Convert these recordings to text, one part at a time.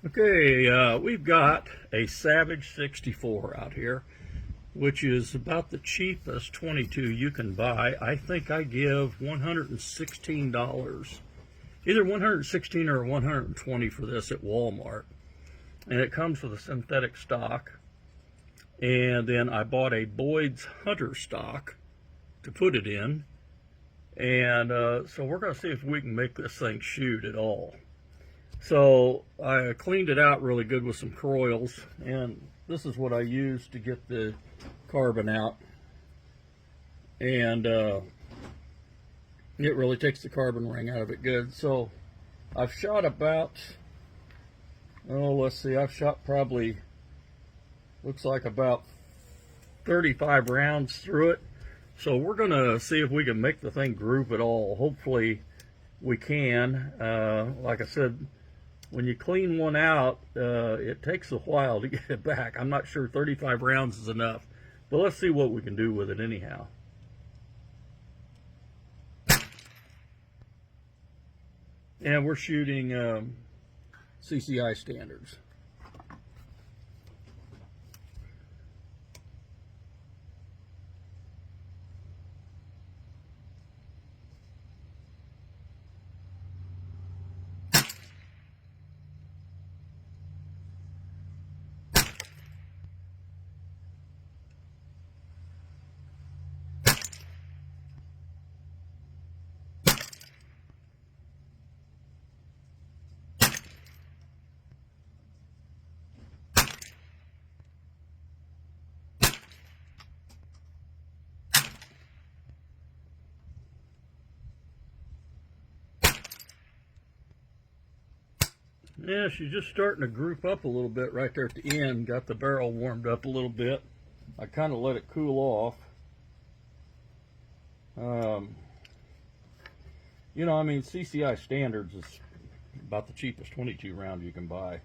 Okay, we've got a Savage 64 out here, which is about the cheapest 22 you can buy. I think I give $116, either $116 or $120 for this at Walmart. And it comes with a synthetic stock. And then I bought a Boyd's Hunter stock to put it in. And so we're going to see if we can make this thing shoot at all. So I cleaned it out really good with some Croils, and this is what I used to get the carbon out. And it really takes the carbon ring out of it good. So I've shot about, let's see, I've shot probably, looks like about 35 rounds through it. So we're going to see if we can make the thing group at all. Hopefully we can. Like I said, when you clean one out, it takes a while to get it back. I'm not sure 35 rounds is enough, but let's see what we can do with it anyhow. And we're shooting CCI standards. Yeah, she's just starting to group up a little bit right there at the end. Got the barrel warmed up a little bit. I kind of let it cool off. You know, I mean, CCI Standards is about the cheapest 22 round you can buy.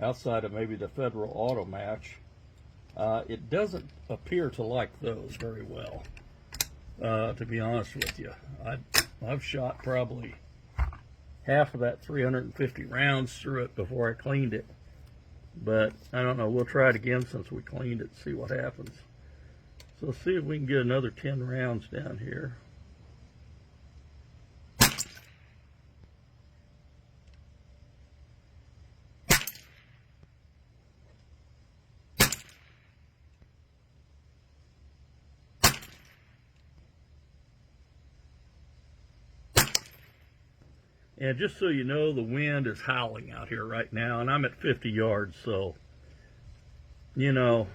Outside of maybe the Federal Auto Match. It doesn't appear to like those very well, to be honest with you. I've shot probably half of that 350 rounds through it before I cleaned it. But I don't know, we'll try it again since we cleaned it, see what happens. So let's see if we can get another 10 rounds down here. And just so you know, the wind is howling out here right now, and I'm at 50 yards, so, you know,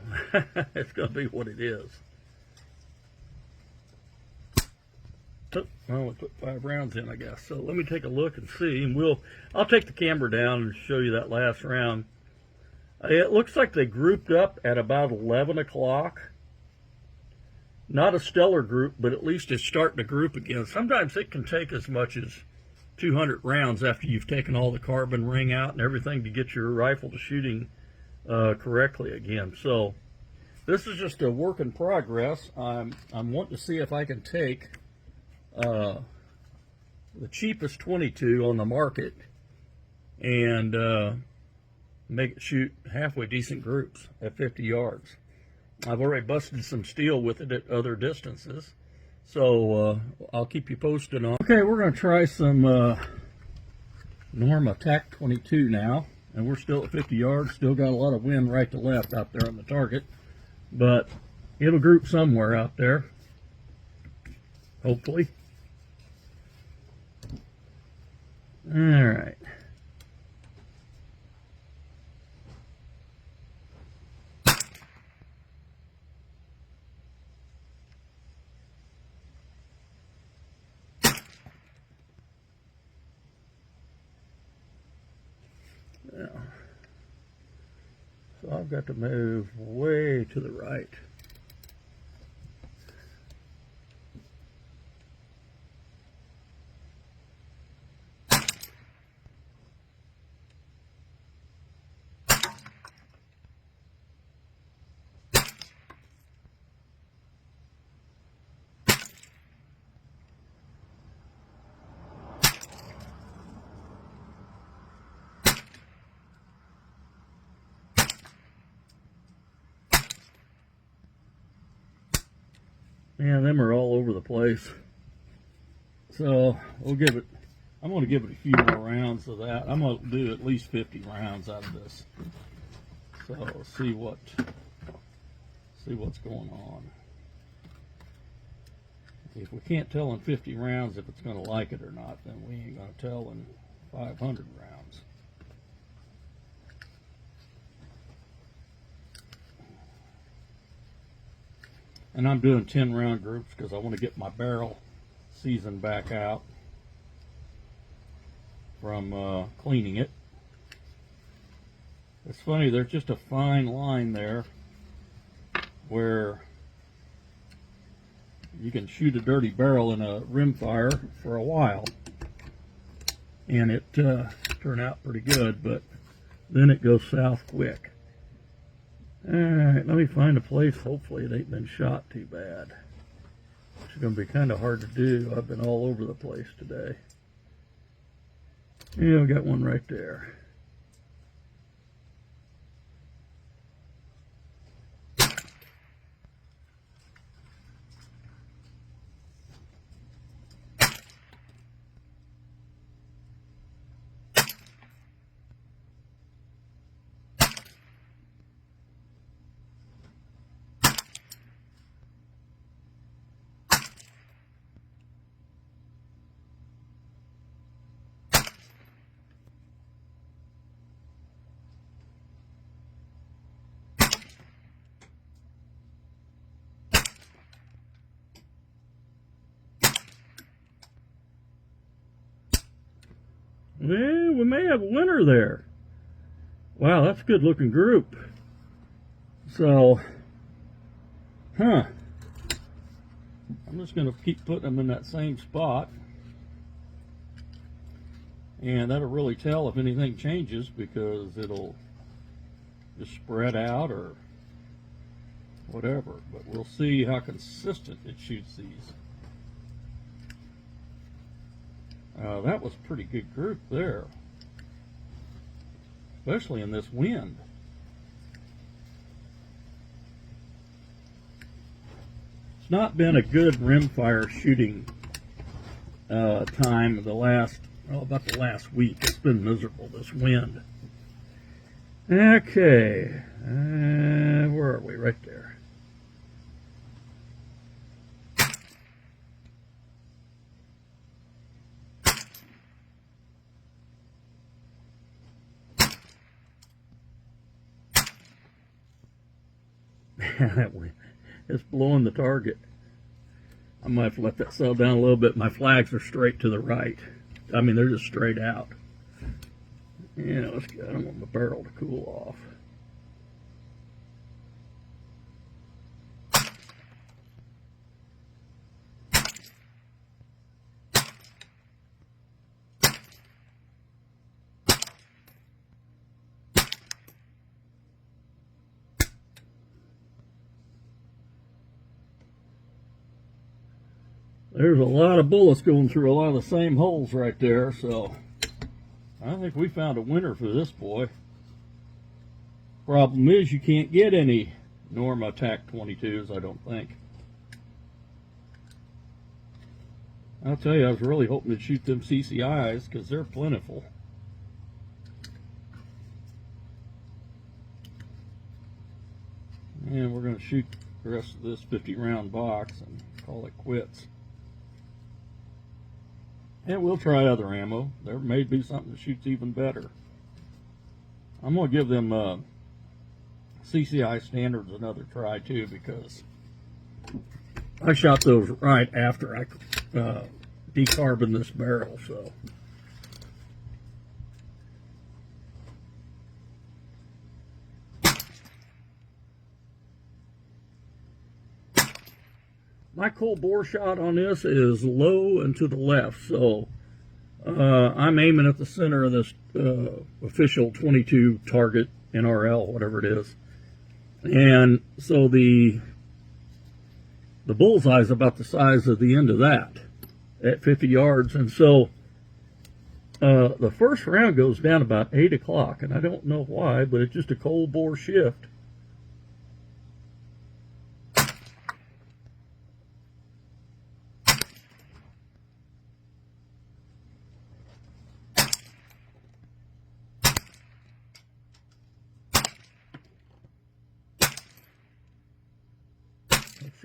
it's going to be what it is. Oh, I only put 5 rounds in, I guess. So let me take a look and see, and I'll take the camera down and show you that last round. It looks like they grouped up at about 11 o'clock. Not a stellar group, but at least it's starting to group again. Sometimes it can take as much as 200 rounds after you've taken all the carbon ring out and everything to get your rifle to shooting correctly again. So this is just a work in progress. I'm wanting to see if I can take the cheapest 22 on the market and make it shoot halfway decent groups at 50 yards. I've already busted some steel with it at other distances. So I'll keep you posted on. Okay, we're going to try some Norma TAC 22 now, and we're still at 50 yards. Still got a lot of wind right to left out there on the target, but it'll group somewhere out there, hopefully. All right. Yeah. So I've got to move way to the right. Yeah, them are all over the place. So we'll give it, I'm going to give it a few more rounds of that. I'm going to do at least 50 rounds out of this. So see what's going on. If we can't tell in 50 rounds if it's going to like it or not, then we ain't going to tell in 500 rounds. And I'm doing 10 round groups because I want to get my barrel seasoned back out from cleaning it. It's funny, there's just a fine line there where you can shoot a dirty barrel in a rimfire for a while and it turn out pretty good, but then it goes south quick. Alright, let me find a place. Hopefully it ain't been shot too bad. It's going to be kind of hard to do. I've been all over the place today. Yeah, I got one right there. Well, we may have a winner there. Wow, that's a good looking group. So, I'm just going to keep putting them in that same spot. And that'll really tell if anything changes because it'll just spread out or whatever. But we'll see how consistent it shoots these. That was a pretty good group there, especially in this wind. It's not been a good rimfire shooting time about the last week. It's been miserable, this wind. Okay, where are we? Right there. It's blowing the target. I might have to let that settle down a little bit. My flags are straight to the right. I mean, they're just straight out. You know, I don't want my barrel to cool off. There's a lot of bullets going through a lot of the same holes right there, so I think we found a winner for this boy. Problem is you can't get any Norma TAC 22s, I don't think. I'll tell you, I was really hoping to shoot them CCIs because they're plentiful. And we're going to shoot the rest of this 50 round box and call it quits. And we'll try other ammo. There may be something that shoots even better. I'm going to give them CCI standards another try too, because I shot those right after I decarboned this barrel. So my cold bore shot on this is low and to the left, so I'm aiming at the center of this official 22 target, NRL, whatever it is. And so the bullseye is about the size of the end of that at 50 yards. And so the first round goes down about 8 o'clock, and I don't know why, but it's just a cold bore shift.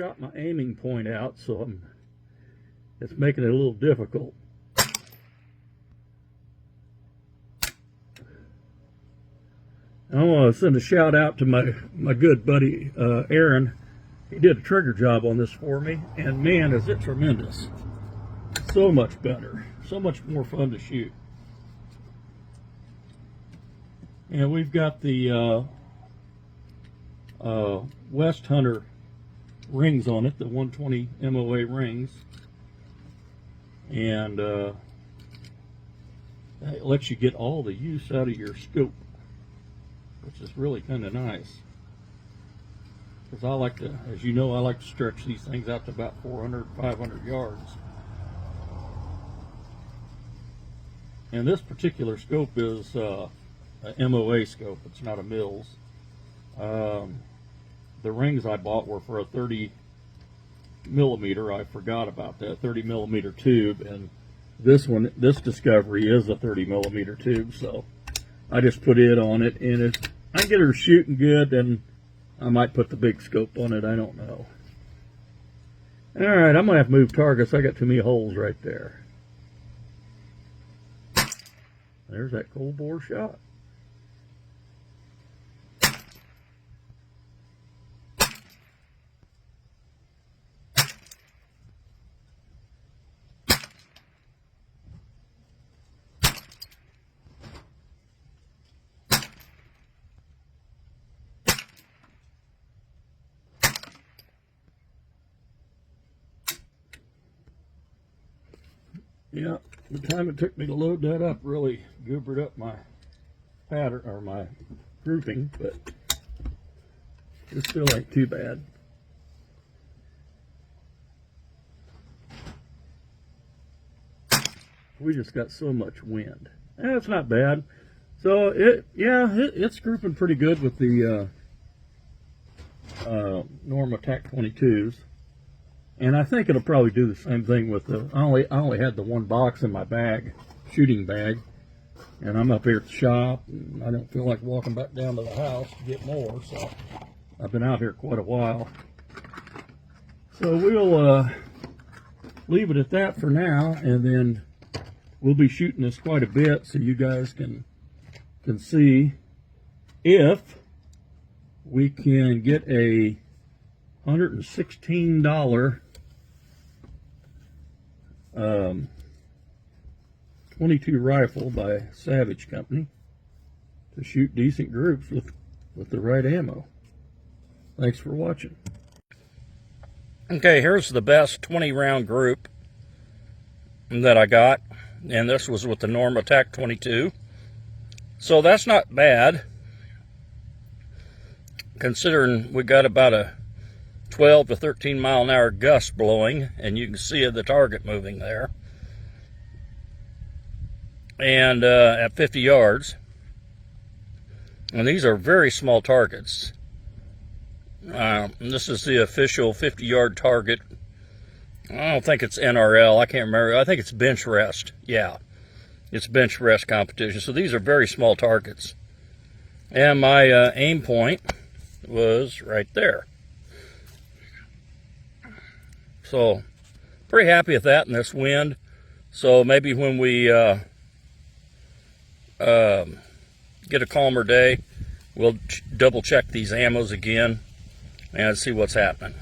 shot my aiming point out, so it's making it a little difficult. I want to send a shout out to my good buddy Aaron. He did a trigger job on this for me, and man, is it tremendous. So much better, so much more fun to shoot. And we've got the West Hunter rings on it, the 120 MOA rings, and that lets you get all the use out of your scope, which is really kind of nice. Because I like to, as you know, I like to stretch these things out to about 400, 500 yards. And this particular scope is a MOA scope. It's not a Mills. The rings I bought were for a 30 millimeter. I forgot about that 30 millimeter tube, and this Discovery is a 30 millimeter tube. So I just put it on it, and if I get her shooting good, then I might put the big scope on it. I don't know. All right, I'm gonna have to move targets. I got too many holes right there. There's that cold bore shot. Yeah, the time it took me to load that up really goobered up my pattern, or my grouping, but it still ain't too bad. We just got so much wind. That's not bad. So it's grouping pretty good with the Norma TAC 22s. And I think it'll probably do the same thing with the, I only had the one box in my bag, shooting bag, and I'm up here at the shop, and I don't feel like walking back down to the house to get more, so I've been out here quite a while. So we'll leave it at that for now, and then we'll be shooting this quite a bit so you guys can see if we can get a $116 .22 rifle by Savage Company to shoot decent groups with the right ammo. Thanks for watching. Okay, here's the best 20 round group that I got, and this was with the Norma TAC 22. So that's not bad, considering we got about a 12 to 13 mile an hour gust blowing, and you can see the target moving there. And at 50 yards. And these are very small targets. This is the official 50-yard target. I don't think it's NRL. I can't remember. I think it's bench rest. Yeah, it's bench rest competition. So these are very small targets. And my aim point was right there. So pretty happy with that in this wind. So maybe when we get a calmer day, we'll double check these ammos again and see what's happening.